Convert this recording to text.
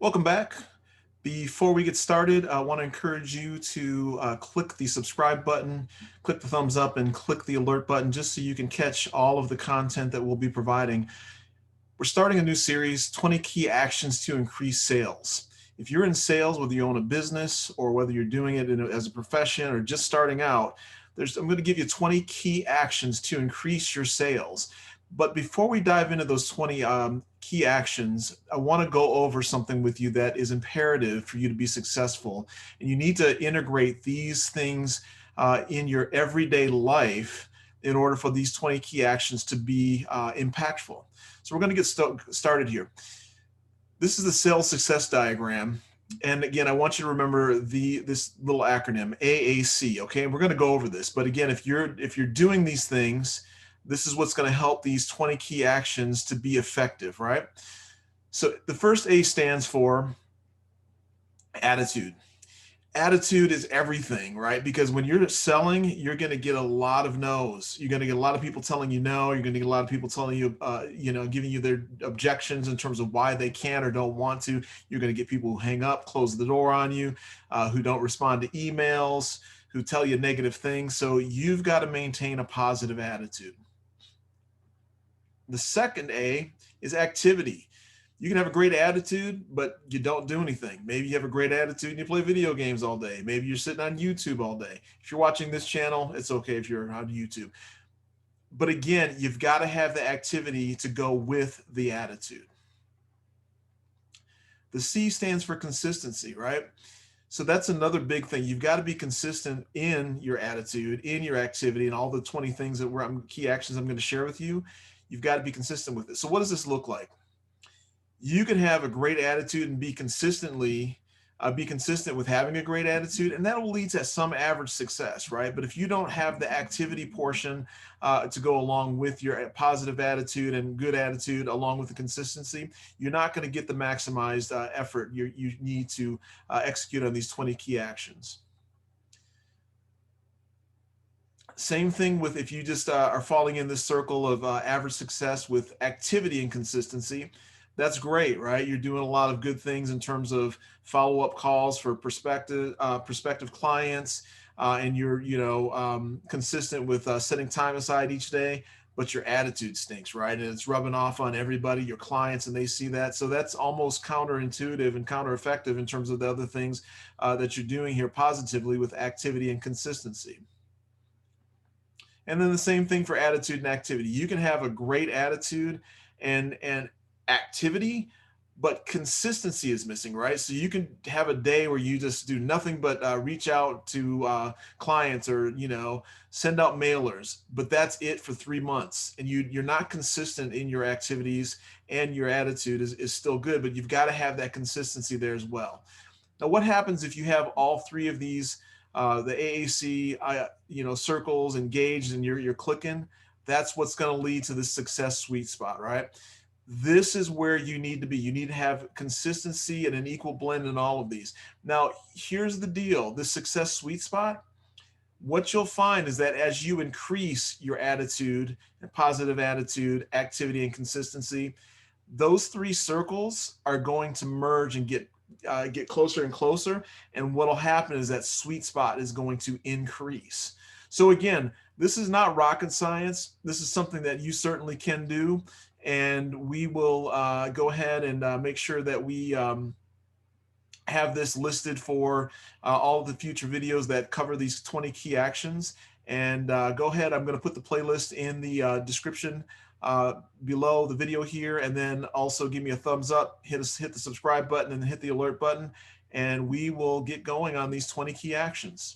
Welcome back. Before we get started, I want to encourage you to click the subscribe button, click the thumbs up, and click the alert button just so you can catch all of the content that we'll be providing. We're starting a new series, 20 Key Actions to Increase Sales. If you're in sales, whether you own a business or whether you're doing it as a profession or just starting out, I'm going to give you 20 key actions to increase your sales. But before we dive into those 20 key actions, I want to go over something with you that is imperative for you to be successful. And you need to integrate these things in your everyday life in order for these 20 key actions to be impactful. So we're going to get started here. This is the sales success diagram. And again, I want you to remember this little acronym, AAC, okay? And we're going to go over this. But again, if you're doing these things, this is what's going to help these 20 key actions to be effective, right? So the first A stands for attitude. Attitude is everything, right? Because when you're selling, you're going to get a lot of no's. You're going to get a lot of people telling you no. You're going to get a lot of people telling you, giving you their objections in terms of why they can or don't want to. You're going to get people who hang up, close the door on you, who don't respond to emails, who tell you negative things. So you've got to maintain a positive attitude. The second A is activity. You can have a great attitude, but you don't do anything. Maybe you have a great attitude and you play video games all day. Maybe you're sitting on YouTube all day. If you're watching this channel, it's okay if you're on YouTube. But again, you've got to have the activity to go with the attitude. The C stands for consistency, right? So that's another big thing. You've got to be consistent in your attitude, in your activity, and all the 20 things that key actions I'm going to share with you. You've got to be consistent with it. So what does this look like? You can have a great attitude and be consistent with having a great attitude, and that will lead to some average success, right? But if you don't have the activity portion to go along with your positive attitude and good attitude along with the consistency, you're not going to get the maximized effort you need to execute on these 20 key actions. Same thing with if you just are falling in this circle of average success with activity and consistency. That's great, right? You're doing a lot of good things in terms of follow-up calls for prospective clients, and you're consistent with setting time aside each day, but your attitude stinks, right? And it's rubbing off on everybody, your clients, and they see that. So that's almost counterintuitive and counter-effective in terms of the other things that you're doing here positively with activity and consistency. And then the same thing for attitude and activity. You can have a great attitude and activity, but consistency is missing, right? So you can have a day where you just do nothing but reach out to clients or send out mailers, but that's it for 3 months, and you're not consistent in your activities, and your attitude is still good, but you've got to have that consistency there as well. Now, what happens if you have all three of these? The AAC, circles engaged, and you're clicking? That's what's going to lead to the success sweet spot, right? This is where you need to be. You need to have consistency and an equal blend in all of these. Now, here's the deal. The success sweet spot, what you'll find is that as you increase your attitude and positive attitude, activity, and consistency, those three circles are going to merge and get closer and closer. And what will happen is that sweet spot is going to increase. So again, this is not rocket science. This is something that you certainly can do. And we will go ahead and make sure that we have this listed for all of the future videos that cover these 20 key actions. And go ahead, I'm going to put the playlist in the description below the video here, and then also give me a thumbs up, hit the subscribe button, and hit the alert button, and we will get going on these 20 key actions.